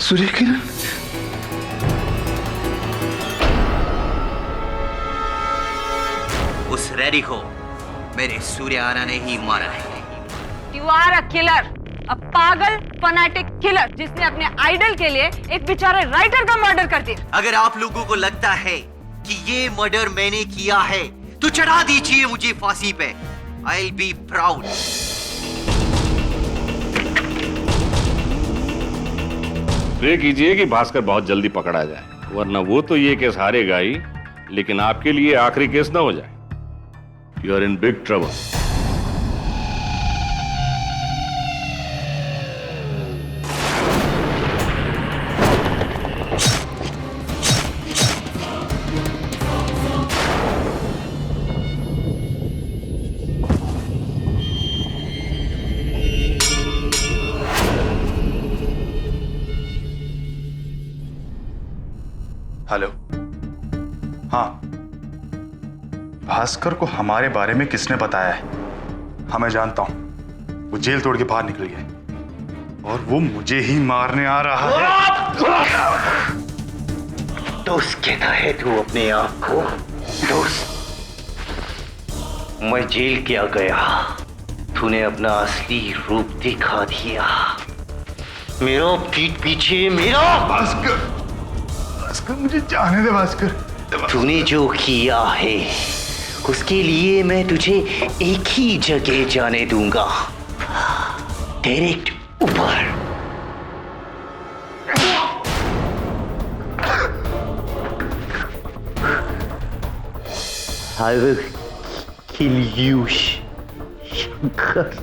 सूर्य किरण, उस रेडी को मेरे सूर्याना ने ही मारा है। You are a killer, a पागल फनाटिक किलर जिसने अपने आइडल के लिए एक बेचारे राइटर का मर्डर कर दिया। अगर आप लोगों को लगता है कि ये मर्डर मैंने किया है तो चढ़ा दीजिए मुझे फांसी पे। I'll be proud. प्रे कीजिए कि भास्कर बहुत जल्दी पकड़ा जाए, वरना वो तो ये केस हारेगा ही, लेकिन आपके लिए आखिरी केस ना हो जाए। You are in big trouble. Hello. हाँ, भास्कर को हमारे बारे में किसने बताया है? हाँ, मैं जानता हूं, वो जेल तोड़ के बाहर निकल गया और वो मुझे ही मारने आ रहा है। दोस्त कहता है तू अपने आप को? दोस्त, मैं जेल क्या गया, तूने अपना असली रूप दिखा दिया। मेरा पीठ पीछे मेरा। भास्कर, भास्कर मुझे जाने दे। भास्कर, तूने जो किया है उसके लिए मैं तुझे एक ही जगह जाने दूंगा, डायरेक्ट ऊपर। I will kill you, Shankar.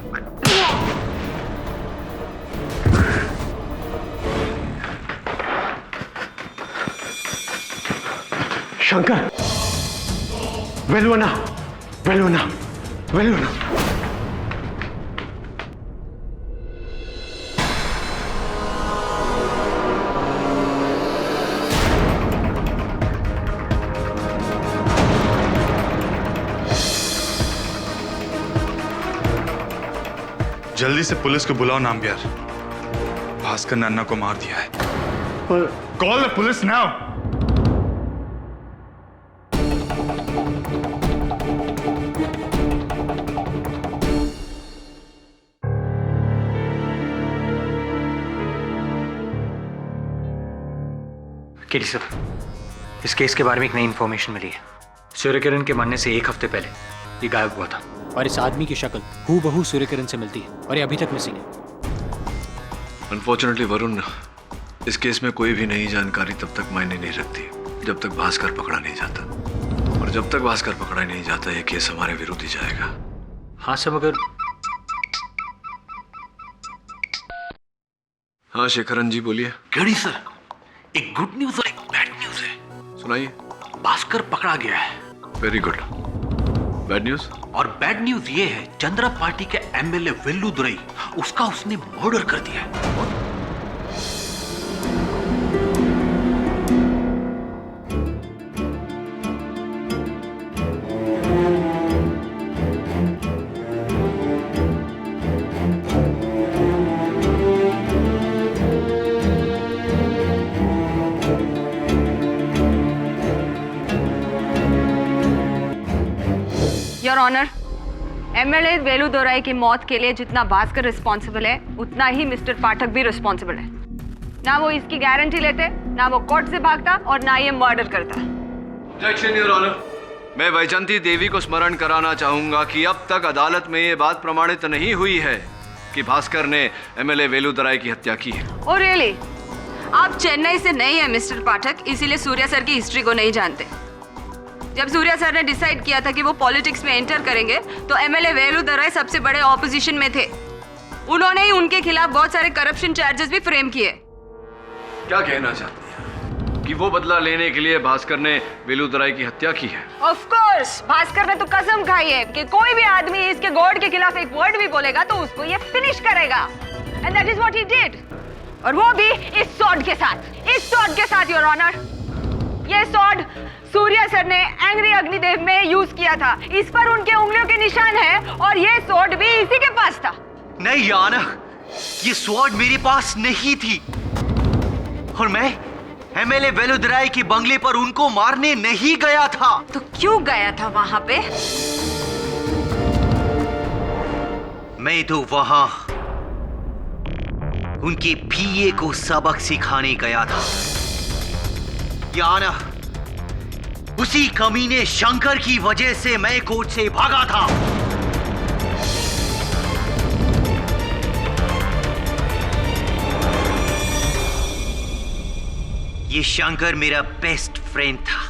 Shankar, वेलुना, वेलुना, वेलुना। जल्दी से पुलिस को बुलाओ नामबियार। भास्कर ने अन्ना को मार दिया है। Call the police now. KD sir, इस केस के बारे में एक नई इंफॉर्मेशन मिली है। सूर्य किरण के मरने से एक हफ्ते पहले ये गायब हुआ था और इस आदमी की शक्ल हूबहू सूर्य किरण से मिलती है और ये अभी तक मिसिंग है। अनफॉर्चुनेटली वरुण, इस केस में कोई भी नई जानकारी तब तक मायने नहीं रखती जब तक भास्कर पकड़ा नहीं जाता, और जब तक भास्कर पकड़ा नहीं जाता ये केस हमारे विरुद्ध ही जाएगा। हाँ सब, अगर हाँ शेखरन जी बोलिए। केडी सर, एक गुड न्यूज और एक बैड न्यूज है। सुनाइए। भास्कर पकड़ा गया है। Very good. Bad news? और बैड न्यूज ये है, चंद्रा पार्टी के एमएलए वेल्लुदुरई, उसका उसने मर्डर कर दिया है। योर ऑनर, एमएलए वेलुदुरई की मौत के लिए जितना भास्कर रिस्पॉन्सिबल है उतना ही मिस्टर पाठक भी रिस्पॉन्सिबल है। ना वो इसकी गारंटी लेते, ना वो कोर्ट से भागता और ना ये मर्डर करता। Objection your honour. मैं वैजंती देवी को स्मरण कराना चाहूंगा कि अब तक अदालत में ये बात प्रमाणित नहीं हुई है कि भास्कर ने एमएलए वेलुदुरई की हत्या की है। Oh really? आप चेन्नई से नहीं है मिस्टर पाठक, इसीलिए सूर्या सर की हिस्ट्री को नहीं जानते। जब सूर्या सर ने डिसाइड किया था कि वो पॉलिटिक्स में एंटर करेंगे तो एमएलए वेलुदुरई सबसे बड़े ऑपोजिशन में थे। उन्होंने ही उनके खिलाफ बहुत सारे करप्शन चार्जेस भी फ्रेम किए। क्या कहना चाहती हैं कि वो बदला लेने के लिए भास्कर ने वेलुदुरई की हत्या की है? ऑफ कोर्स, भास्कर ने तो कसम खाई है कि कोई भी आदमी इसके गॉड के खिलाफ एक वर्ड भी बोलेगा तो उसको ये फिनिश करेगा। And that is what he did. और वो भी इस स्वॉर्ड के साथ, इस स्वॉर्ड के साथ योर ऑनर। ये स्वॉर्ड सूर्या सर ने एंग्री अग्निदेव में यूज किया था। इस पर उनके उंगलियों के निशान है और ये स्वॉर्ड भी इसी के पास था। नहीं याना, ये स्वॉर्ड मेरे पास नहीं थी। और मैं एमएलए वेलुदराय के बंगले पर उनको मारने नहीं गया था। तो क्यों गया था वहां पे? मैं तो वहां उनके पीए को सबक सिखाने गया था। या ना, उसी कमीने शंकर की वजह से मैं कोर्ट से भागा था। ये शंकर मेरा बेस्ट फ्रेंड था,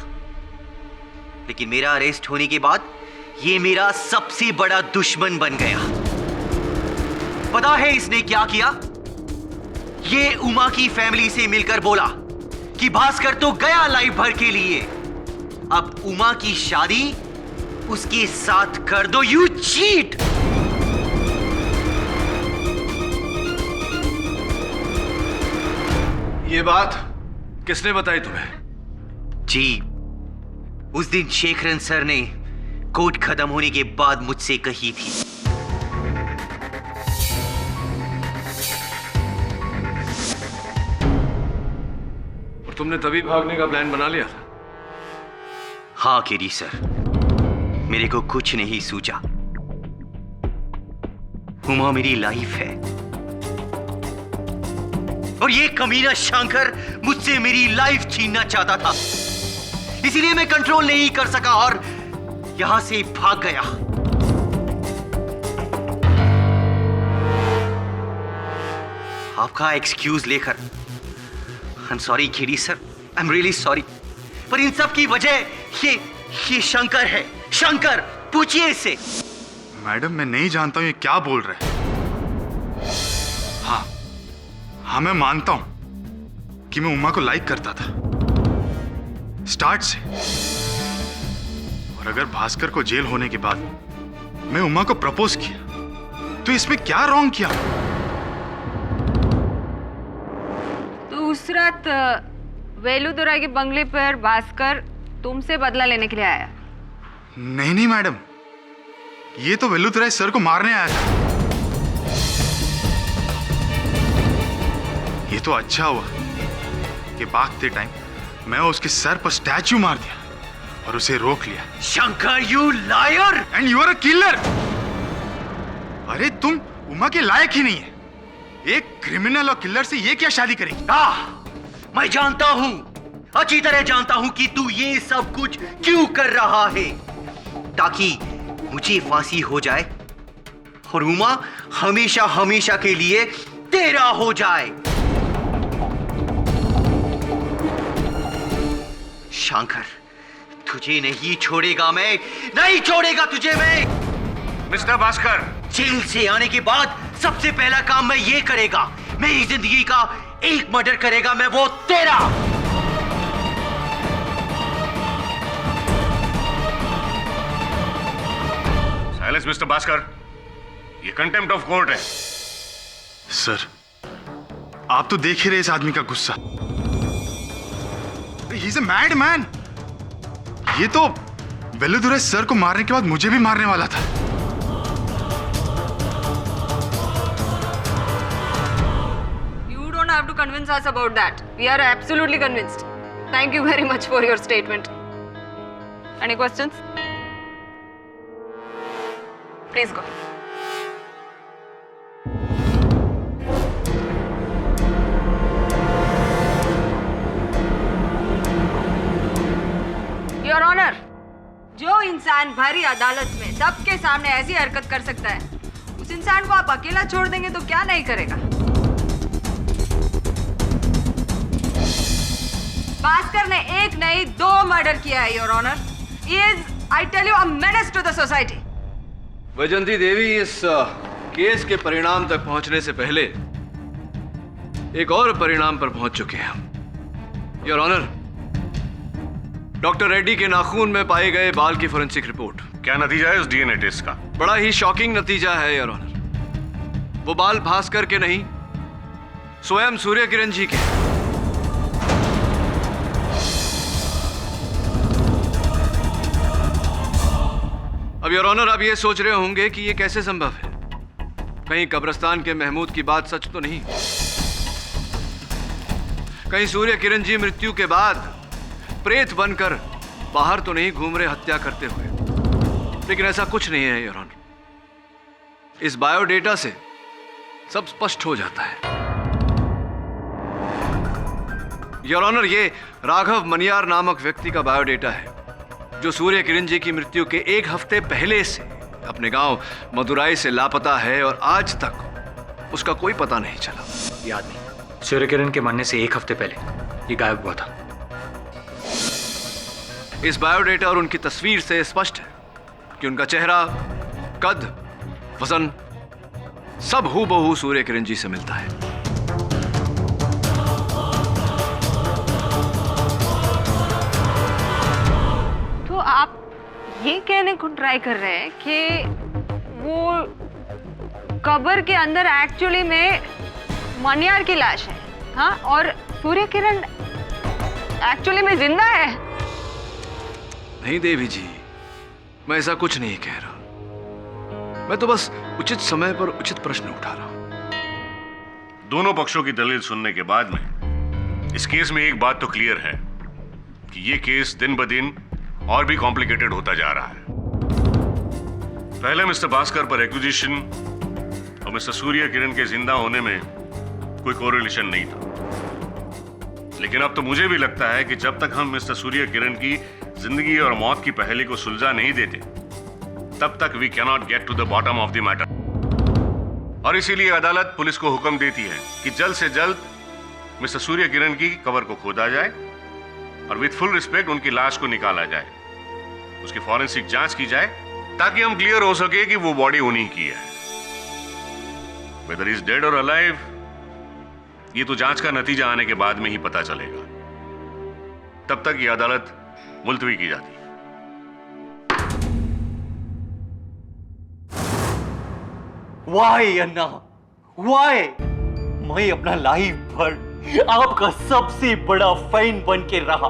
लेकिन मेरा अरेस्ट होने के बाद ये मेरा सबसे बड़ा दुश्मन बन गया। पता है इसने क्या किया? ये उमा की फैमिली से मिलकर बोला कि भास्कर तो गया लाइफ भर के लिए, अब उमा की शादी उसके साथ कर दो। You cheat! ये बात किसने बताई तुम्हें? जी, उस दिन शेखरन सर ने कोर्ट खत्म होने के बाद मुझसे कही थी। और तुमने तभी भागने का प्लान बना लिया था? हाँ केडी सर, मेरे को कुछ नहीं सूझा। उमा मेरी लाइफ है और ये कमीना शंकर मुझसे मेरी लाइफ छीनना चाहता था, इसीलिए मैं कंट्रोल नहीं कर सका और यहां से भाग गया। आपका एक्सक्यूज लेकर I am sorry KD sir, I am really sorry, पर इन सब की वजह ये शंकर है। शंकर, पूछिए इससे। मैडम मैं नहीं जानता हूं ये क्या बोल रहे हैं। हाँ मैं मानता हूं कि मैं उमा को लाइक करता था स्टार्ट से, और अगर भास्कर को जेल होने के बाद मैं उमा को प्रपोज किया तो इसमें क्या रॉन्ग किया? तो उस रात वेलुदुराई के बंगले पर भास्कर तुमसे बदला लेने के लिए आया? नहीं मैडम, ये तो वेलुदुराई सर को मारने आया था। ये तो अच्छा हुआ कि भागते टाइम मैं उसके सर पर स्टैचू मार दिया और उसे रोक लिया। Shankar, you liar and you are a killer. अरे तुम उमा के लायक ही नहीं है। एक क्रिमिनल और किलर से ये क्या शादी करेगी? मैं जानता हूं, अच्छी तरह जानता हूं कि तू ये सब कुछ क्यों कर रहा है, ताकि मुझे फांसी हो जाए और उमा हमेशा हमेशा के लिए तेरा हो जाए। शंकर, तुझे नहीं छोड़ेगा मैं, नहीं छोड़ेगा तुझे मैं। मिस्टर भास्कर, जेल से आने के बाद सबसे पहला काम मैं ये करेगा, मेरी जिंदगी का एक मर्डर करेगा मैं, वो तेरा। साइलेंस मिस्टर भास्कर, ये कंटेम्प्ट ऑफ कोर्ट है। सर आप तो देख ही रहे इस आदमी का गुस्सा। He is a mad man. ये तो वेलुदुराई सर को मारने के बाद मुझे भी मारने वाला था। You don't have to convince us about that. We are absolutely convinced. Thank you very much for your statement. Any questions? Please go. Your honour, जो इंसान भरी अदालत में सबके सामने ऐसी हरकत कर सकता है, उस इंसान को आप अकेला छोड़ देंगे तो क्या नहीं करेगा? भास्कर ने एक नहीं 2 मर्डर किया है your honour. He is, I tell you, a menace to the society. Vaijanti Devi, इस केस के परिणाम तक पहुंचने से पहले एक और परिणाम पर पहुंच चुके हैं योर ऑनर। डॉक्टर रेड्डी के नाखून में पाए गए बाल की फोरेंसिक रिपोर्ट। क्या नतीजा है उस डीएनए टेस्ट का? बड़ा ही शॉकिंग नतीजा है योर ऑनर। वो बाल भास्कर के नहीं, स्वयं सूर्य किरण जी के। अब योर ऑनर, आप ये सोच रहे होंगे कि ये कैसे संभव है, कहीं कब्रिस्तान के महमूद की बात सच तो नहीं? कहीं सूर्य किरण जी मृत्यु के बाद प्रेत बनकर बाहर तो नहीं घूम रहे हत्या करते हुए? लेकिन ऐसा कुछ नहीं है योर ऑनर। इस बायोडेटा से सब स्पष्ट हो जाता है। योर ऑनर, ये राघव मनियार नामक व्यक्ति का बायोडेटा है जो सूर्य किरण जी की मृत्यु के 1 हफ्ते पहले से अपने गांव मदुराई से लापता है और आज तक उसका कोई पता नहीं चला। याद नहीं, सूर्य किरण के मरने से 1 हफ्ते पहले ये गायब हुआ था। इस बायोडेटा और उनकी तस्वीर से स्पष्ट है कि उनका चेहरा, कद, वजन सब हूबहू सूर्य किरण जी से मिलता है। तो आप ये कहने को ट्राई कर रहे हैं कि वो कब्र के अंदर एक्चुअली में मनियार की लाश है, हाँ, और सूर्य किरण एक्चुअली में जिंदा है? नहीं देवी जी, मैं ऐसा कुछ नहीं कह रहा। मैं तो बस उचित समय पर उचित प्रश्न उठा रहा हूं। दोनों पक्षों की दलील सुनने के बाद में इस केस में एक बात तो क्लियर है कि ये केस दिन ब दिन और भी कॉम्प्लिकेटेड होता जा रहा है। पहले मिस्टर भास्कर पर एक्विजिशन और मिस्टर सूर्य किरण के जिंदा होने में कोई कोरिलेशन नहीं था, लेकिन अब तो मुझे भी लगता है कि जब तक हम मिस्टर सूर्य किरण की जिंदगी और मौत की पहेली को सुलझा नहीं देते तब तक we can not get to the bottom of the matter. और इसीलिए अदालत पुलिस को हुक्म देती है कि जल्द से जल्द मिस्टर सूर्य किरण की कब्र को खोदा जाए और विथ फुल रिस्पेक्ट उनकी लाश को निकाला जाए, उसकी फॉरेंसिक जांच की जाए ताकि हम क्लियर हो सके कि वो बॉडी उन्हीं की है। वेदर इज डेड और अलाइव, ये तो जांच का नतीजा आने के बाद में ही पता चलेगा। तब तक ये अदालत मुलतवी की जाती है। वाई अन्ना, वाई? मैं अपना लाइफ भर आपका सबसे बड़ा फैन बन के रहा,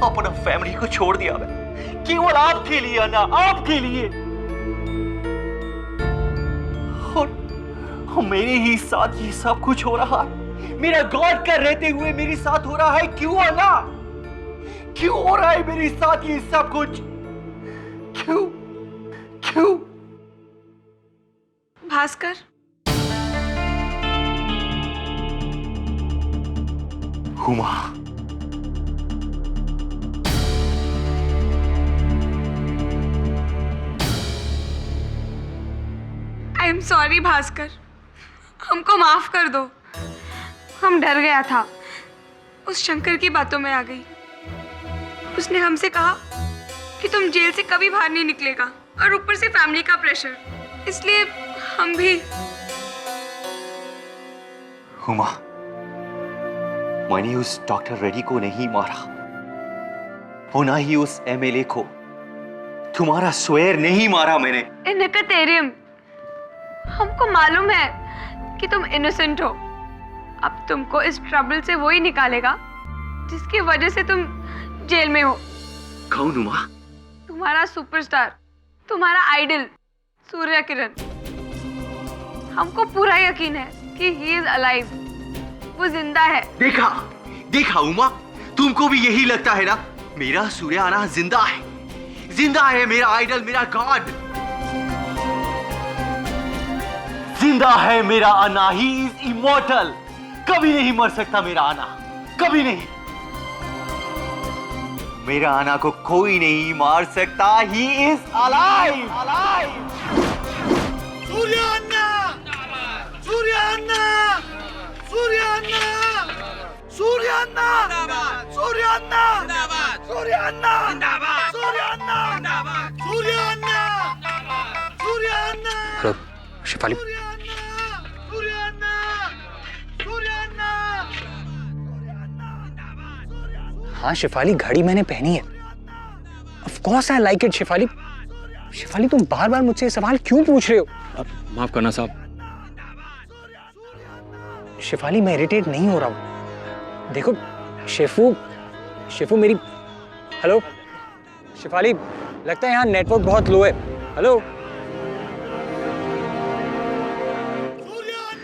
अपना फैमिली को छोड़ दिया मैं केवल आपके लिए अन्ना, आपके लिए। और मेरे ही साथ ये सब कुछ हो रहा है, मेरा गॉड का रहते हुए मेरे साथ हो रहा है। क्यों अन्ना, क्यों हो रहा है मेरे साथ ये सब कुछ? क्यों क्यों? Bhaskar, Huma, I am sorry Bhaskar, हमको माफ कर दो। हम डर गया था, उस शंकर की बातों में आ गई। उसने हमसे कहा कि तुम जेल से कभी बाहर नहीं निकलेगा, और ऊपर से फैमिली का प्रेशर, इसलिए हम भी। हुमा, मैंने उस डॉक्टर रेड्डी को नहीं मारा, वो ना ही उस एमएलए को। तुम्हारा स्वेर नहीं मारा मैंने। इनकतेरियम, हमको मालूम है कि तुम इनोसेंट हो। अब तुमको इस ट्रबल से वही निकालेगा जिसकी वजह से तुम जेल में हो। कौन हुमा? तुम्हारा सुपरस्टार, तुम्हारा आइडल सूर्य किरण। हमको पूरा यकीन है कि ही इज अलाइव, वो जिंदा है। देखा देखा उमा, तुमको भी यही लगता है ना? मेरा सूर्य आना जिंदा है, जिंदा है मेरा आइडल, मेरा गॉड जिंदा है। मेरा आना, ही इज इमॉर्टल, कभी नहीं मर सकता मेरा आना, कभी नहीं। मेरा आना को कोई नहीं मार सकता, he is alive, alive. Surya Anna, Surya Anna, Surya Anna, Surya Anna, Surya Anna, Surya Anna, Surya Anna, Surya Anna, Surya Anna. Hello Shifali, Surya Anna, Surya Anna. हाँ शिफाली, घड़ी मैंने पहनी है। Of course I like it Shifali. Shifali, तुम बार बार मुझसे सवाल क्यों पूछ रहे हो? माफ करना साहब। शिफाली, मैं इरिटेट नहीं हो रहा हूं। देखो शिफू मेरी। हेलो शिफाली, लगता है यहाँ नेटवर्क बहुत लो है। हेलो,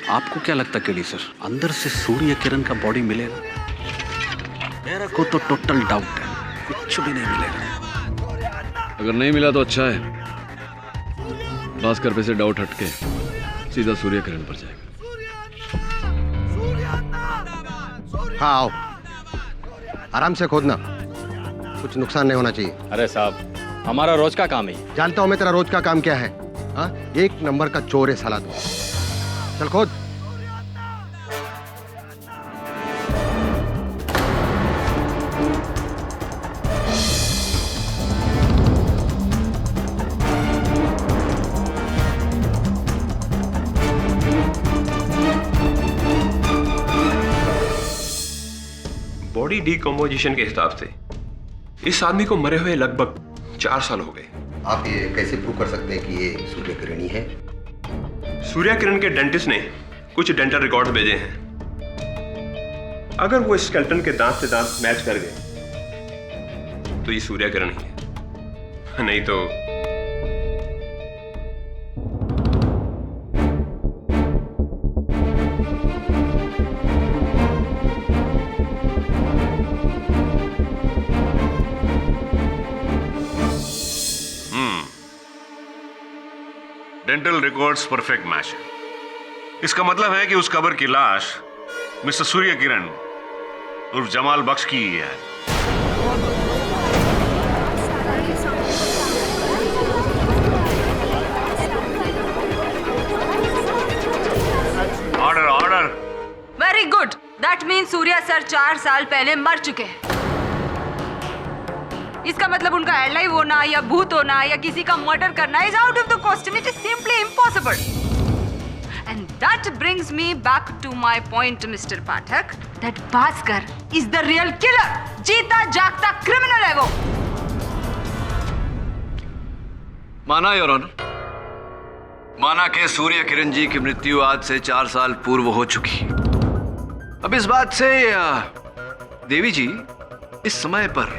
आपको क्या लगता केली सर, अंदर से सूर्य किरण का बॉडी मिलेगा? मेरे को तो टोटल डाउट है, कुछ भी नहीं मिलेगा। अगर नहीं मिला तो अच्छा है, भास्कर पे से डाउट हटके सीधा सूर्य किरण पर जाएगा। हाँ आओ, आराम से खोदना, कुछ नुकसान नहीं होना चाहिए। अरे साहब, हमारा रोज का काम है। जानता हूं मैं तेरा रोज का काम क्या है। हाँ, एक नंबर का चोर है साला तू। चल खोद। बॉडी डिकम्पोजिशन के हिसाब से इस आदमी को मरे हुए लगभग 4 साल हो गए। आप ये कैसे प्रूव कर सकते हैं कि ये सूर्य किरण ही है? सूर्य किरण के डेंटिस्ट ने कुछ डेंटल रिकॉर्ड भेजे हैं। अगर वो स्केलेटन के दांत से दांत मैच कर गए तो ये सूर्य किरण ही है, नहीं तो डेंटल रिकॉर्ड्स परफेक्ट मैच है। इसका मतलब है कि उस कबर की लाश मिस्टर सूर्य किरण उर्फ जमाल बख्श की ही है। Order order. Very good, that means Surya sir 4 साल पहले मर चुके हैं। इसका मतलब उनका एलाइव होना या भूत होना या किसी का मर्डर करना is out of the question. It is simply impossible. And that brings me back to my point mister Pathak, that Bhaskar is the real killer. जीता जागता क्रिमिनल है वो। माना योर ऑनर, माना कि सूर्य किरण जी की मृत्यु आज से 4 साल पूर्व हो चुकी। अब इस बात से देवी जी, इस समय पर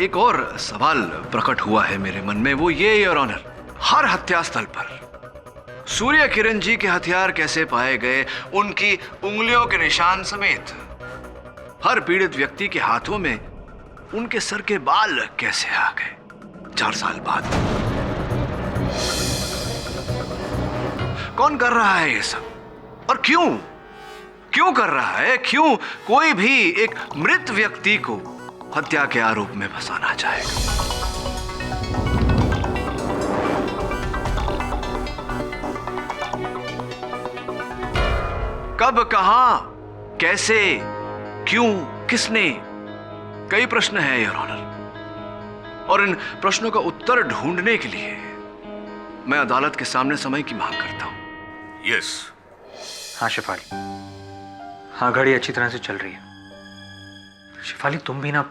एक और सवाल प्रकट हुआ है मेरे मन में। वो ये योर ऑनर, हर हत्या स्थल पर सूर्य किरण जी के हथियार कैसे पाए गए, उनकी उंगलियों के निशान समेत हर पीड़ित व्यक्ति के हाथों में उनके सर के बाल कैसे आ गए 4 साल बाद? कौन कर रहा है ये सब और क्यों? क्यों कर रहा है? क्यों कोई भी एक मृत व्यक्ति को हत्या के आरोप में फंसाना चाहेगा? कब, कहां, कैसे, क्यों, किसने? कई प्रश्न हैं योर ऑनर, और इन प्रश्नों का उत्तर ढूंढने के लिए मैं अदालत के सामने समय की मांग करता हूं। यस। हाँ शेफाली, हाँ घड़ी अच्छी तरह से चल रही है। शेफाली तुम भी ना,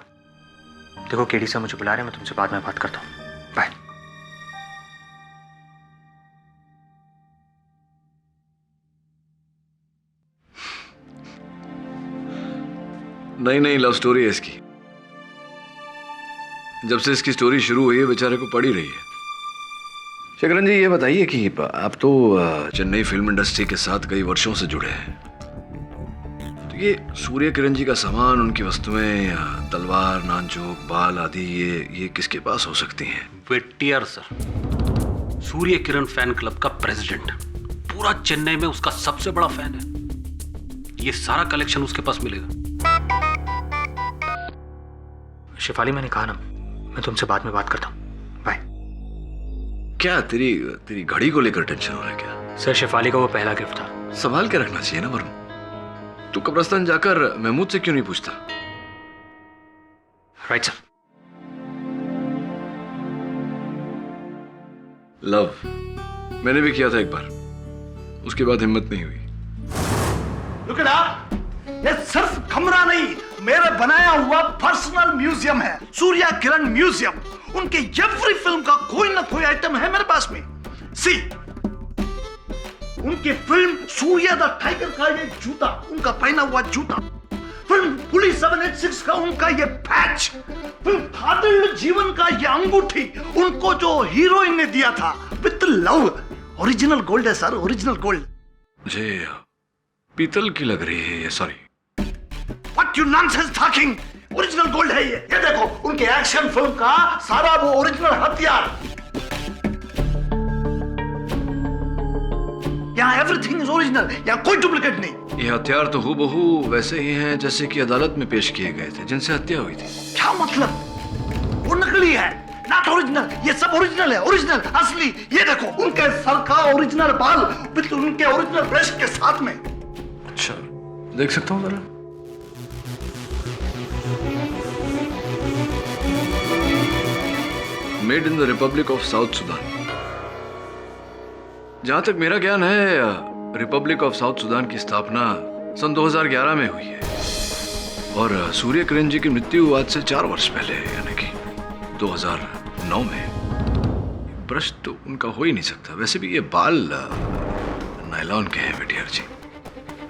देखो केडी से मुझे बुला रहे हैं, मैं तुमसे बाद में बात करता हूँ। बाय। नई नई लव स्टोरी है इसकी। जब से इसकी स्टोरी शुरू हुई है बेचारे को पड़ी रही है। शेखरन जी ये बताइए कि आप तो चेन्नई फिल्म इंडस्ट्री के साथ कई वर्षों से जुड़े हैं, तो ये सूर्य किरण जी का सामान, उनकी वस्तुएं, तलवार, नानचोक, बाल आदि, ये किसके पास हो सकती हैं? वेटियर sir, Surya Kiran fan club का प्रेसिडेंट, पूरा चेन्नई में उसका सबसे बड़ा फैन है। ये सारा कलेक्शन उसके पास मिलेगा। शेफाली मैंने कहा ना, मैं तुमसे बाद में बात करता हूँ। बाय। क्या तेरी घड़ी को लेकर टेंशन हो रहा है क्या? सर शेफाली का वो पहला गिफ्ट था। संभाल के रखना चाहिए ना वरुण। तू कब्रिस्तान जाकर महमूद से क्यों नहीं पूछता? Right sir. लव मैंने भी किया था एक बार, उसके बाद हिम्मत नहीं हुई। Look it up! ये सिर्फ कमरा नहीं, मेरा बनाया हुआ पर्सनल म्यूजियम है, सूर्य किरण म्यूजियम। उनके एवरी फिल्म का कोई ना कोई आइटम है मेरे पास में। सी, उनकी फिल्म सूर्य द टाइगर का ये जूता, उनका पहना हुआ जूता, फिल्म पुलिस 786 का उनका ये पैच, फिल्म फादिल जीवन का ये अंगूठी उनको जो हीरोइन ने दिया था विद लव। ओरिजिनल गोल्ड है सर, ओरिजिनल गोल्ड। मुझे पीतल की लग रही है ये, sorry. What you nonsense talking? Original gold है ये देखो उनके एक्शन फिल्म का सारा वो ओरिजिनल हथियार। यहाँ एवरीथिंग इज ओरिजिनल, यहाँ कोई डुप्लीकेट नहीं। ये हथियार तो हूबहू वैसे ही हैं जैसे कि अदालत में पेश किए गए थे जिनसे हत्या हुई थी। क्या मतलब? वो नकली है, नॉट ओरिजिनल। ये सब ओरिजिनल है, ओरिजिनल असली। ये देखो उनके सर का ओरिजिनल बाल विद उनके ओरिजिनल ब्रश के साथ में। अच्छा, देख सकता हूँ जरा? Made in the Republic of south Sudan. जहां तक मेरा ज्ञान है रिपब्लिक ऑफ साउथ सुडान की स्थापना सन 2011 में हुई है और सूर्य किरण जी की मृत्यु आज से 4 वर्ष पहले यानी कि 2009 में। ब्रश तो उनका हो ही नहीं सकता। वैसे भी ये बाल नायलॉन के हैं विटियर जी।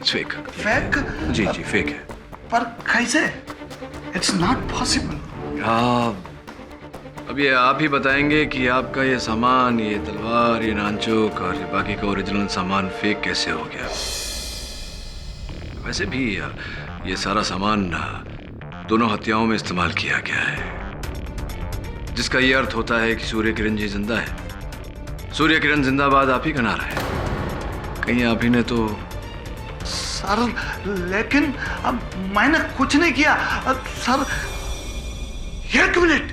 फेक। फेक? जी जी फेक है। पर कैसे? It's not possible. हाँ, अब ये आप ही बताएंगे कि आपका ये सामान, ये तलवार, ये नानचोक और ये बाकी का ओरिजिनल सामान फेक कैसे हो गया। वैसे भी ये सारा सामान दोनों हत्याओं में इस्तेमाल किया गया है, जिसका ये अर्थ होता है कि सूर्य किरण जी जिंदा है। सूर्य किरण जिंदाबाद आप ही का नारा है। कहीं आप ही ने तो। सर लेकिन अब मैंने कुछ नहीं किया सर। 1 मिनट,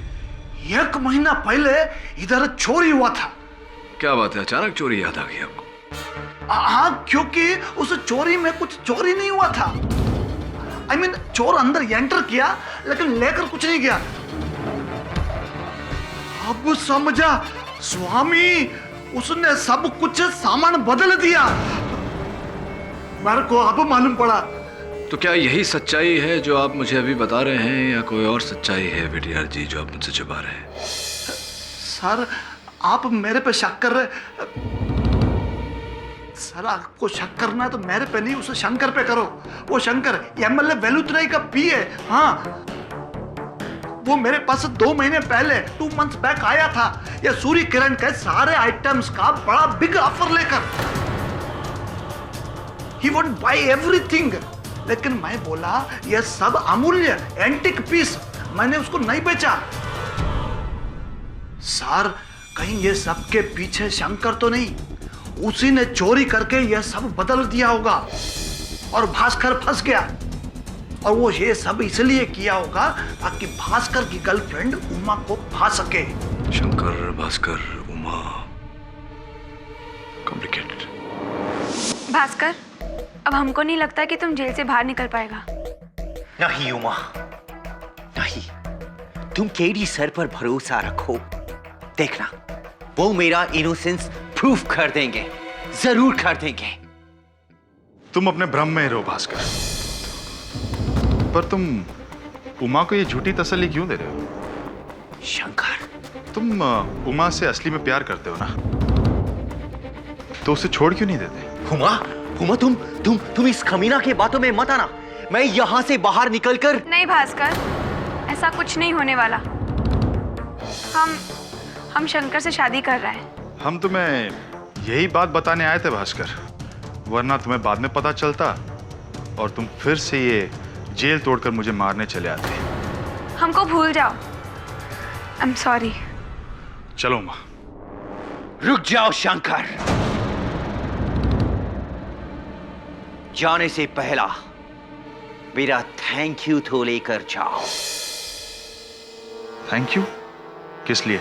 1 महीना पहले इधर चोरी हुआ था। क्या बात है, अचानक चोरी याद आ गई आपको? हाँ, क्योंकि उस चोरी में कुछ चोरी नहीं हुआ था। I mean, चोर अंदर एंटर किया लेकिन लेकर कुछ नहीं गया। अब समझा स्वामी, उसने सब कुछ सामान बदल दिया। मेरे को अब मालूम पड़ा। तो क्या यही सच्चाई है जो आप मुझे अभी बता रहे हैं या कोई और सच्चाई है विटियार जी जो आप मुझसे छुपा रहे हैं? सर आप मेरे पे शक कर रहे। सर आपको शक करना है तो मेरे पे नहीं, उसे शंकर पे करो। वो शंकर एमएलए वेलुतराई का पी है। हाँ, वो मेरे पास 2 महीने पहले 2 मंथ्स बैक आया था ये सूर्य किरण के सारे आइटम्स का बड़ा बिग ऑफर लेकर। He won't buy everything। लेकिन मैं बोला ये सब अमूल्य एंटिक पीस, मैंने उसको नहीं बेचा। सर कहीं ये सब के पीछे शंकर तो नहीं? उसी ने चोरी करके यह सब बदल दिया होगा और भास्कर फंस गया। और वो ये सब इसलिए किया होगा ताकि भास्कर की गर्लफ्रेंड उमा को फा सके। शंकर, भास्कर, उमा, कॉम्प्लिकेटेड। भास्कर, अब हमको नहीं लगता कि तुम जेल से बाहर निकल पाएगा। नहीं उमा, नहीं। तुम केडी सर पर भरोसा रखो। देखना, वो मेरा इनोसेंस प्रूफ कर देंगे, जरूर कर देंगे। तुम अपने भ्रम में रहो भास्कर, पर तुम उमा को ये झूठी तसल्ली क्यों दे रहे हो? शंकर, तुम उमा से असली में प्यार करते हो ना, तो उसे छोड़ क्यों नहीं देते? उमा, तुम इस कमीना के बातों में मत आना। मैं यहां से बाहर निकलकर। नहीं भास्कर, ऐसा कुछ नहीं होने वाला। हम शंकर से शादी कर रहे हैं। हम तुम्हें यही बात बताने आए थे भास्कर, वरना तुम्हें बाद में पता चलता और तुम फिर से ये जेल तोड़कर मुझे मारने चले आते। हमको भूल जाओ। I am sorry. चलो माँ। रुक जाओ शंकर, जाने से पहला मेरा थैंक यू तो लेकर जाओ। Thank you? किस लिए?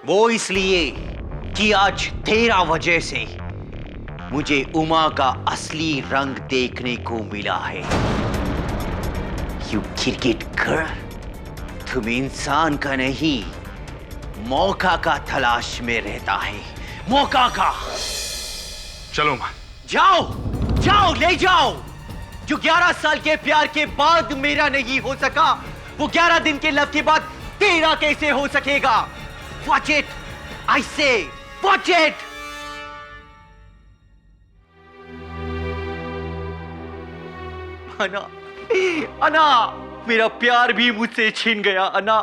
वो इसलिए कि आज तेरा वजह से मुझे उमा का असली रंग देखने को मिला है। यू क्रिकेट गर्ल, तुम इंसान का नहीं, मौका का तलाश में रहता है, मौका का। चलो माँ। जाओ, ले जाओ। जो 11 साल के प्यार के बाद मेरा नहीं हो सका, वो 11 दिन के लव के बाद तेरा कैसे हो सकेगा? Watch it, I say, watch it. अना, मेरा प्यार भी मुझसे छीन गया अना।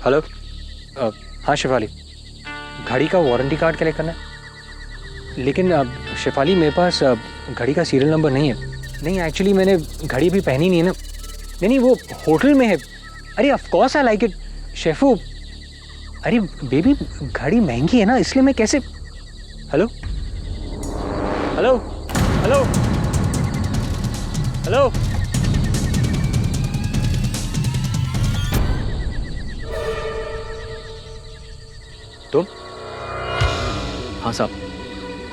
हेलो हाँ शेफाली, घड़ी का वारंटी कार्ड कलेक्ट करना है। लेकिन शेफाली मेरे पास घड़ी का सीरियल नंबर नहीं है। नहीं एक्चुअली मैंने घड़ी भी पहनी नहीं है ना। नहीं वो होटल में है। अरे of course I like it Shefu. अरे बेबी घड़ी महंगी है ना, इसलिए मैं कैसे। Hello hello hello hello. तुम? हाँ साहब,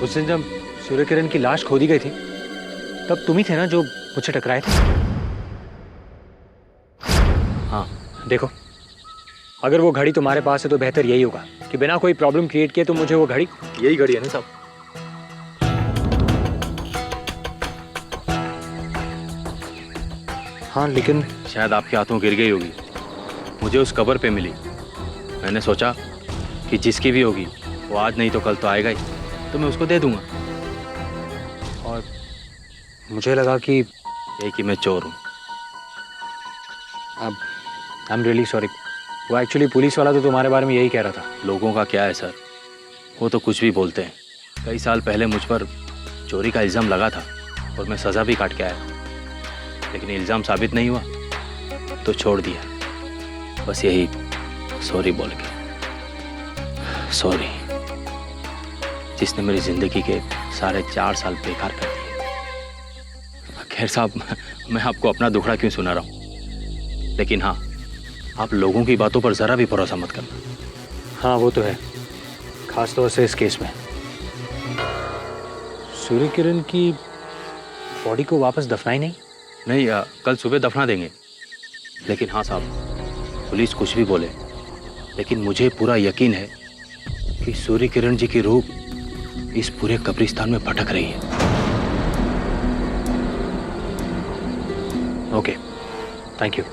उस दिन जब सूर्य किरण की लाश खोदी गई थी तब तुम ही थे ना जो मुझसे टकराए थे? हाँ देखो, अगर वो घड़ी तुम्हारे पास है तो बेहतर यही होगा कि बिना कोई प्रॉब्लम क्रिएट किए तुम मुझे वो घड़ी, यही घड़ी है ना साहब? हाँ लेकिन शायद आपके हाथों गिर गई होगी, मुझे उस कबर पे मिली। मैंने सोचा कि जिसकी भी होगी वो आज नहीं तो कल तो आएगा ही, तो मैं उसको दे दूंगा। और मुझे लगा कि यही कि मैं चोर हूँ। अब आई एम रियली सॉरी। वो एक्चुअली पुलिस वाला तो तुम्हारे बारे में यही कह रहा था। लोगों का क्या है सर, वो तो कुछ भी बोलते हैं। कई साल पहले मुझ पर चोरी का इल्ज़ाम लगा था और मैं सज़ा भी काट के आया, लेकिन इल्ज़ाम साबित नहीं हुआ तो छोड़ दिया। बस यही सॉरी बोल के। सॉरी जिसने मेरी ज़िंदगी के सारे 4 साल बेकार कर दिए। खैर साहब, मैं आपको अपना दुखड़ा क्यों सुना रहा हूँ, लेकिन हाँ, आप लोगों की बातों पर ज़रा भी भरोसा मत करना। हाँ वो तो है, खास तौर से इस केस में। सूर्य किरण की बॉडी को वापस दफनाई नहीं? नहीं, कल सुबह दफना देंगे। लेकिन हाँ साहब, पुलिस कुछ भी बोले, लेकिन मुझे पूरा यकीन है कि सूर्य किरण जी की रूह इस पूरे कब्रिस्तान में भटक रही है। Okay, thank you.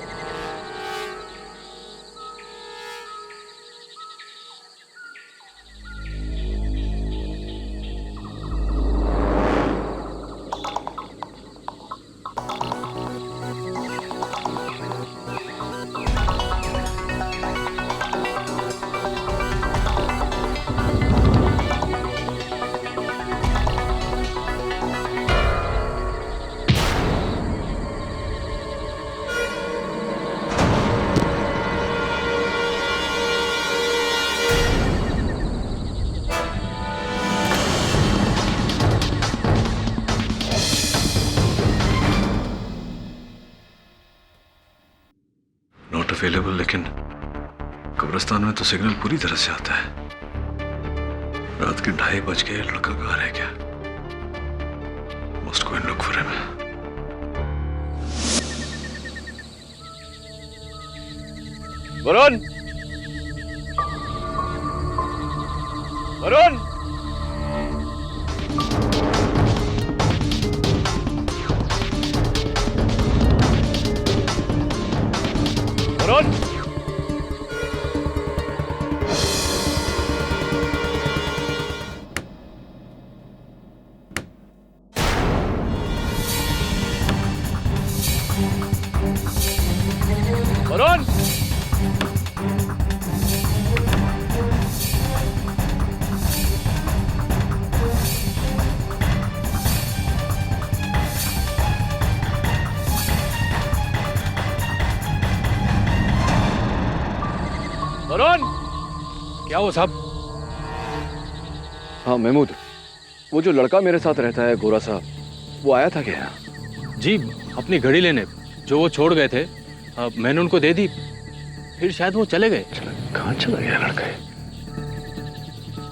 अवेलेबल, लेकिन कब्रिस्तान में तो सिग्नल पूरी तरह से आता है। रात के 2:30 बज गए, लड़का कहाँ रह गया? Must go and look for him. Varun, Varun, Varun, Varun, Varun, क्या हो साहब? हाँ महमूद, वो जो लड़का मेरे साथ रहता है गोरा सा, वो आया था क्या? जी, अपनी घड़ी लेने जो वो छोड़ गए थे, मैंने उनको दे दी, फिर शायद वो चले गए। कहाँ चला गया लड़का?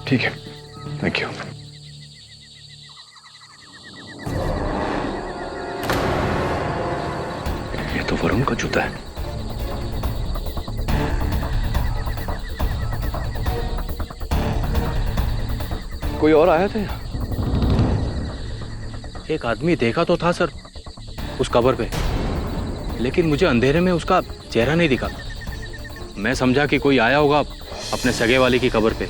ठीक है, थैंक यू। ये तो वरुण का जूता है। कोई और आया था यहाँ? एक आदमी देखा तो था सर उस कबर पे, लेकिन मुझे अंधेरे में उसका चेहरा नहीं दिखा। मैं समझा कि कोई आया होगा अपने सगे वाले की कबर पे।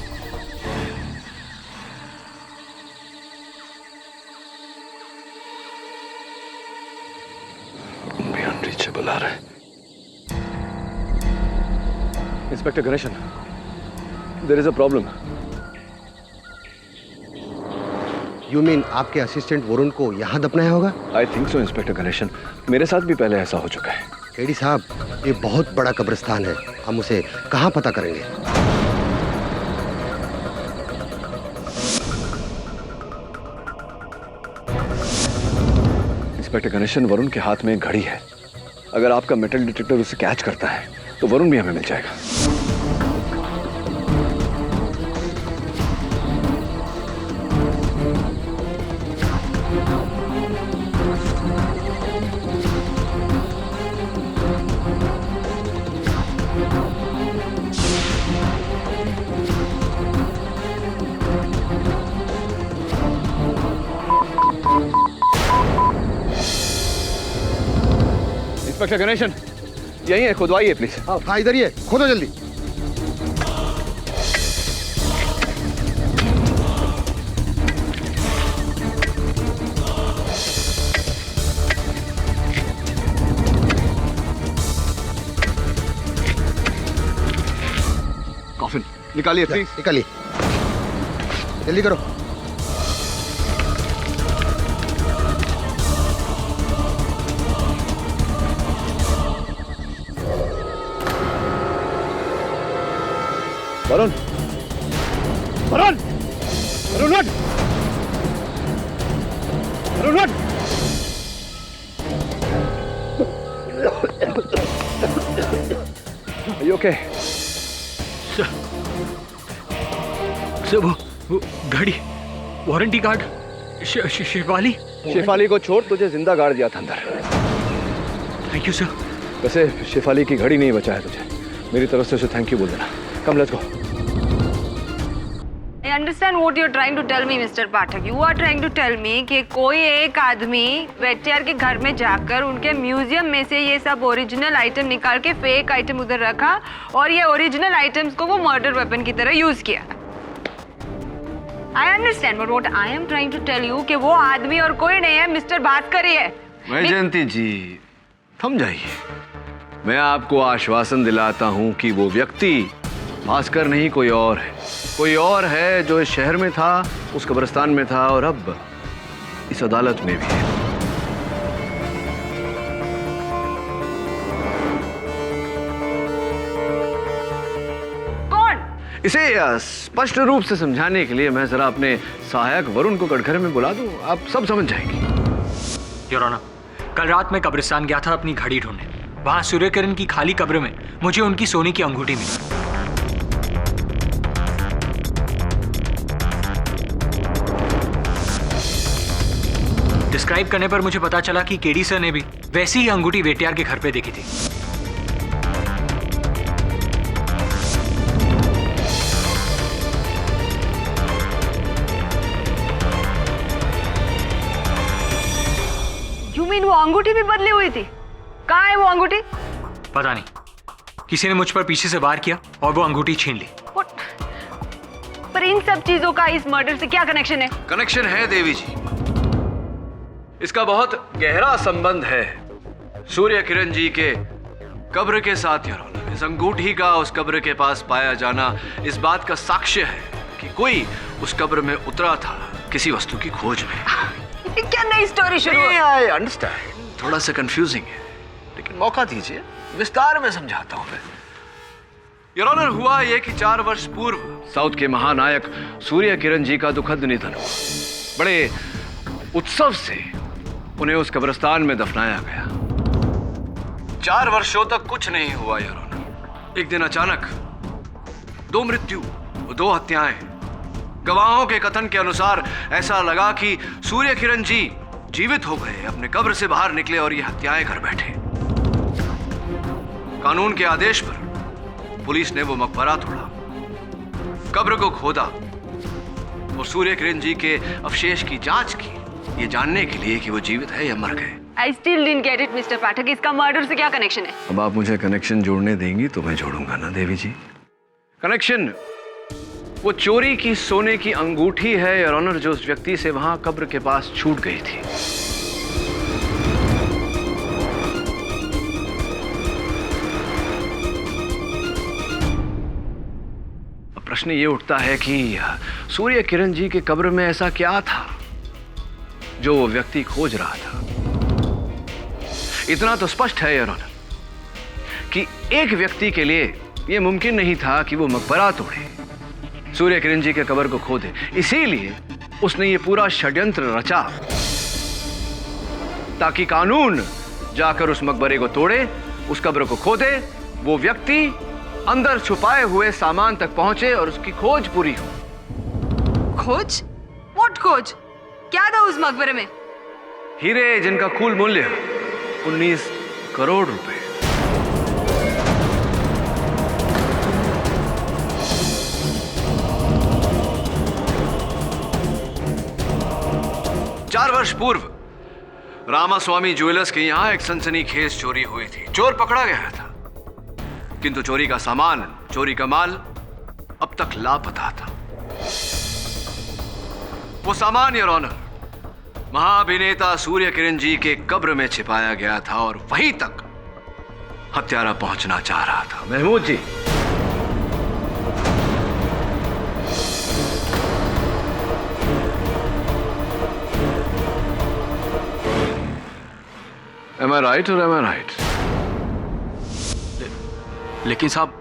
भी अनरीचेबल आ रहा है। Inspector Ganeshan, there is a problem. You mean आपके असिस्टेंट वरुण को यहाँ दफनाया होगा? I think so inspector Ganeshan, मेरे साथ भी पहले ऐसा हो चुका है। केडी साहब, ये बहुत बड़ा कब्रिस्तान है, हम उसे कहाँ पता करेंगे? इंस्पेक्टर गणेशन, वरुण के हाथ में एक घड़ी है। अगर आपका मेटल डिटेक्टर उसे कैच करता है तो वरुण भी हमें मिल जाएगा। इंस्पेक्टर गणेशन, यही है, खुदवाइए प्लीज। हाँ, इधर ही है, खोदो जल्दी। कॉफिन निकालिए प्लीज। निकालिए, जल्दी करो। वरुण, वरुण, वरुण उठ, वरुण उठ। Are you okay? सर वो घड़ी, वारंटी कार्ड, शेफाली। शेफाली को छोड़, तुझे जिंदा गाड़ दिया था अंदर। Thank you sir. वैसे शेफाली की घड़ी नहीं बचा है तुझे, मेरी तरफ से उसे थैंक यू बोल देना। Come, let's go. I understand what you're trying to tell me, Mr. Pathak. You are trying to tell me कि कोई एक आदमी वेटियार के घर में जाकर उनके म्यूजियम में से ये सब ओरिजिनल आइटम निकाल के फेक आइटम उधर रखा और ये ओरिजिनल आइटम्स को वो मर्डर वेपन की तरह यूज किया। I understand, but what I am trying to tell you कि वो आदमी और कोई नहीं है, मिस्टर भास्कर ही है। वैजयंती जी, थम जाइए। मैं आपको आश्वासन दिलाता हूं कि वो व्यक्ति भास्कर नहीं, कोई और है। कोई और है जो इस शहर में था, उस कब्रिस्तान में था और अब इस अदालत में भी है। कौन? इसे स्पष्ट रूप से समझाने के लिए मैं जरा अपने सहायक वरुण को कटघरे में बुला दूं, आप सब समझ जाएंगे। योर ऑनर, कल रात मैं कब्रिस्तान गया था अपनी घड़ी ढूंढने। वहां सूर्यकिरण की खाली कब्र में मुझे उनकी सोने की अंगूठी मिली। डिस्क्राइब करने पर मुझे पता चला कि केडी सर ने भी वैसी ही अंगूठी वेटियार के घर पे देखी थी। You mean वो अंगूठी भी बदली हुई थी? कहाँ है वो अंगूठी? पता नहीं, किसी ने मुझ पर पीछे से वार किया और वो अंगूठी छीन ली। पर इन सब चीजों का इस मर्डर से क्या कनेक्शन है? कनेक्शन है देवी जी, इसका बहुत गहरा संबंध है सूर्य किरण जी के कब्र के साथ। इस अंगूठी का उस कब्र के पास पाया जाना इस बात का साक्ष्य है कि कोई उस कब्र में उतरा था किसी वस्तु की खोज में। क्या नई स्टोरी शुरू हुई? आई अंडरस्टैंड, थोड़ा सा कंफ्यूजिंग है, लेकिन मौका दीजिए, विस्तार में समझाता हूं मैं। योर ऑनर, हुआ यह कि 4 वर्ष पूर्व साउथ के महानायक सूर्य किरण जी का दुखद निधन हुआ। बड़े उत्सव से उन्हें उस कब्रिस्तान में दफनाया गया। 4 वर्षों तक कुछ नहीं हुआ योर ऑनर। एक दिन अचानक 2 मृत्यु, 2 हत्याएं। गवाहों के कथन के अनुसार ऐसा लगा कि सूर्य किरण जी जीवित हो गए, अपने कब्र से बाहर निकले और ये हत्याएं कर बैठे। कानून के आदेश पर पुलिस ने वो मकबरा तोड़ा, कब्र को खोदा और सूर्य किरण जी के अवशेष की जांच की, ये जानने के लिए कि वो जीवित है या मर गए। I still didn't get it, mister Pathak. इसका मर्डर से क्या कनेक्शन है? अब आप मुझे कनेक्शन जोड़ने देंगी तो मैं जोड़ूंगा ना देवी जी। कनेक्शन वो चोरी की सोने की अंगूठी है योर ऑनर, जो उस व्यक्ति से वहां कब्र के पास छूट गई थी। प्रश्न ये उठता है कि सूर्य किरण जी के कब्र में ऐसा क्या था जो वो व्यक्ति खोज रहा था। इतना तो स्पष्ट है योर ऑनर कि एक व्यक्ति के लिए यह मुमकिन नहीं था कि वो मकबरा तोड़े, सूर्य किरण जी के कब्र को खोदे। इसीलिए उसने ये पूरा षड्यंत्र रचा ताकि कानून जाकर उस मकबरे को तोड़े, उस कब्र को खोदे, वो व्यक्ति अंदर छुपाए हुए सामान तक पहुंचे और उसकी खोज पूरी हो। खोज? व्हाट खोज? क्या था उस मकबरे में? हीरे जिनका कुल मूल्य 19 करोड़ रुपए। चार वर्ष पूर्व रामास्वामी ज्वेलर्स के यहां एक सनसनीखेज चोरी हुई थी। चोर पकड़ा गया था, किंतु चोरी का सामान, चोरी का माल अब तक लापता था। वो सामान योर ऑनर महाअभिनेता सूर्य किरण जी के कब्र में छिपाया गया था और वहीं तक हत्यारा पहुंचना चाह रहा था। महमूद जी, Am I right or am I right? लेकिन साहब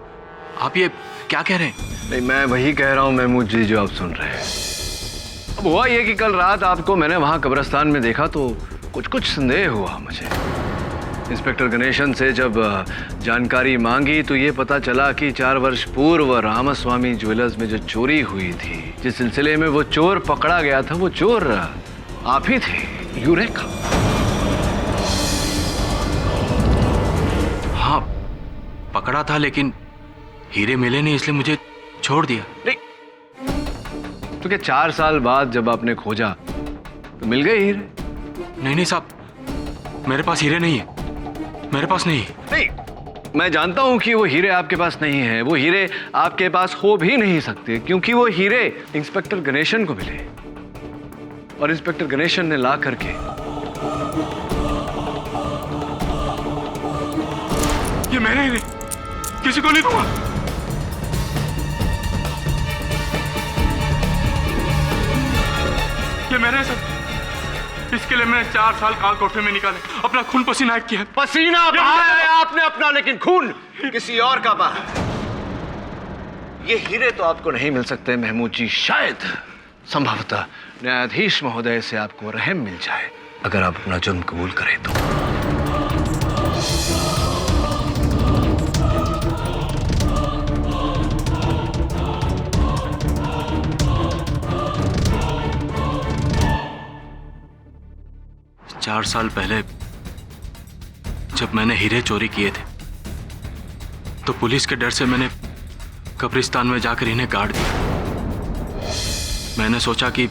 आप ये क्या कह रहे हैं? नहीं, मैं वही कह रहा हूं महमूद जी जो आप सुन रहे हैं। अब हुआ ये कि कल रात आपको मैंने वहां कब्रिस्तान में देखा तो कुछ संदेह हुआ मुझे। इंस्पेक्टर गणेशन से जब जानकारी मांगी तो ये पता चला कि 4 वर्ष पूर्व रामास्वामी ज्वेलर्स में जो चोरी हुई थी, जिस सिलसिले में वो चोर पकड़ा गया था, वो चोर आप ही थे, यूरेका। हाँ, पकड़ा था, लेकिन हीरे मिले नहीं, इसलिए मुझे छोड़ दिया। नहीं तो क्या 4 साल बाद जब आपने खोजा तो मिल गए हीरे? नहीं साहब, मेरे पास हीरे नहीं है, मेरे पास नहीं है। नहीं, मैं जानता हूं कि वो हीरे आपके पास नहीं है, वो हीरे आपके पास हो भी नहीं सकते, क्योंकि वो हीरे इंस्पेक्टर गणेशन को मिले और इंस्पेक्टर गणेशन ने ला करके ये मेरे हीरे किसी को नहीं दूंगा। ये मेरे सर, इसके लिए मैंने 4 साल काल कोठरी में निकाले, अपना खून पसीना किया। पसीना बहाया है आपने अपना, लेकिन खून किसी और का बहा। ये हीरे तो आपको नहीं मिल सकते महमूद जी। शायद संभवतः न्यायाधीश महोदय से आपको रहम मिल जाए अगर आप अपना जुर्म कबूल करें तो। 4 साल पहले जब मैंने हीरे चोरी किए थे तो पुलिस के डर से मैंने कब्रिस्तान में जाकर इन्हें गाड़ दिया। मैंने सोचा कि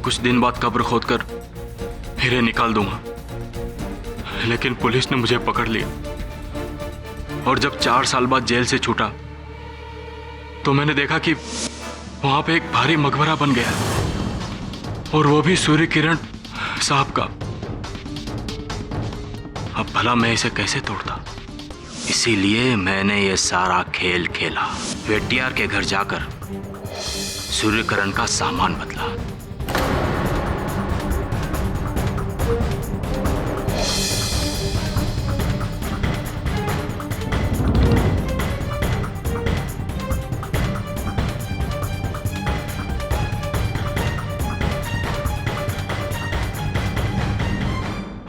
कुछ दिन बाद कब्र खोदकर हीरे निकाल दूंगा, लेकिन पुलिस ने मुझे पकड़ लिया और जब 4 साल बाद जेल से छूटा तो मैंने देखा कि वहां पे एक भारी मकबरा बन गया और वो भी सूर्य किरण साहब का। अब भला मैं इसे कैसे तोड़ता? इसीलिए मैंने ये सारा खेल खेला। वेटियार के घर जाकर सूर्यकिरण का सामान बदला।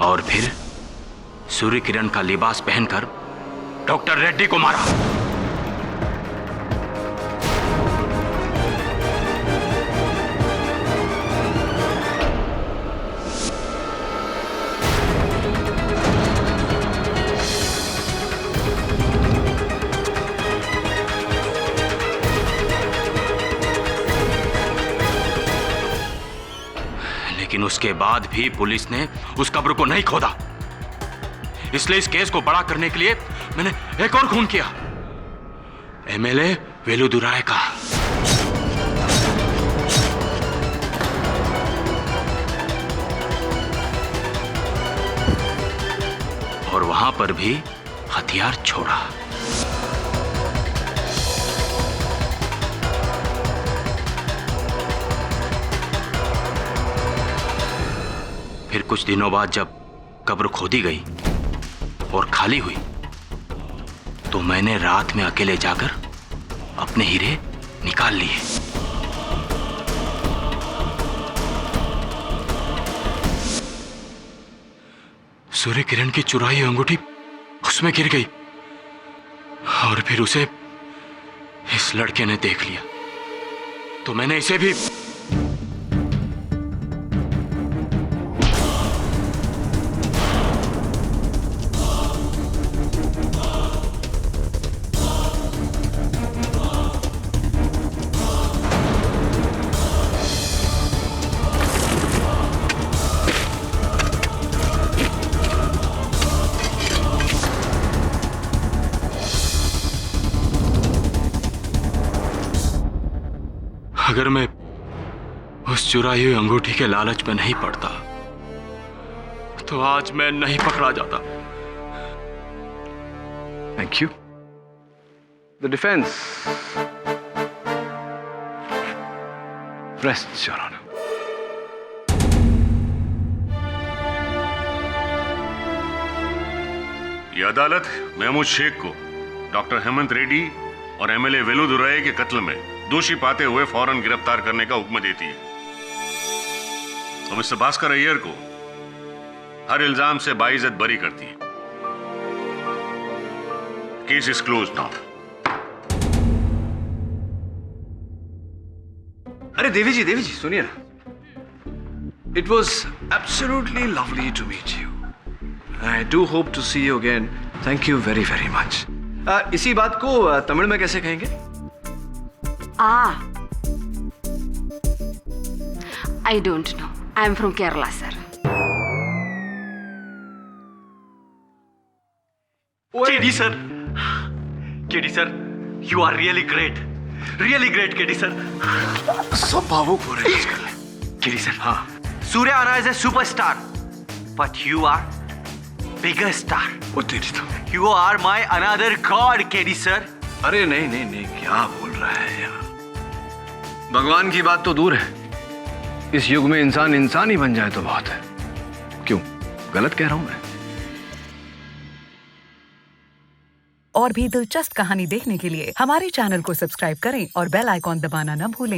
और फिर सूर्य किरण का लिबास पहनकर डॉक्टर रेड्डी को मारा। लेकिन उसके बाद भी पुलिस ने उस कब्र को नहीं खोदा, इसलिए इस केस को बड़ा करने के लिए मैंने एक और खून किया, एमएलए वेलुदुराय का। और वहां पर भी हथियार छोड़ा। कुछ दिनों बाद जब कब्र खोदी गई और खाली हुई तो मैंने रात में अकेले जाकर अपने हीरे निकाल लिए। सूर्य किरण की चुराई अंगूठी उसमें गिर गई और फिर उसे इस लड़के ने देख लिया तो मैंने इसे भी अगर मैं उस चुराई हुई अंगूठी के लालच में नहीं पड़ता तो आज मैं नहीं पकड़ा जाता। Thank you. The defence rest your honour. ये अदालत महमूद शेख को डॉक्टर हेमंत रेड्डी और एमएलए वेलुदुरई के कत्ल में दोषी पाते हुए फौरन गिरफ्तार करने का हुक्म देती है और मिस्टर भास्कर अय्यर को हर इल्जाम से बाइज्जत बरी करती है। Case is close now. अरे देवी जी सुनिए ना। It was absolutely lovely to meet you. I do hope to see you again. Thank you very very much. इसी बात को तमिल में कैसे कहेंगे? I don't know. I'm from Kerala, sir. KD sir, KD sir, you are really great, KD sir. सब भावुक हो रहे हैं आजकल। KD sir, हाँ. Surya Anna is a superstar, but you are bigger star. वो तेरी तो। You are my another god, KD sir. अरे नहीं, क्या बोल रहा है यार? भगवान की बात तो दूर है, इस युग में इंसान ही बन जाए तो बहुत है। क्यों गलत कह रहा हूं मैं? और भी दिलचस्प कहानी देखने के लिए हमारे चैनल को सब्सक्राइब करें और बेल आइकॉन दबाना न भूलें।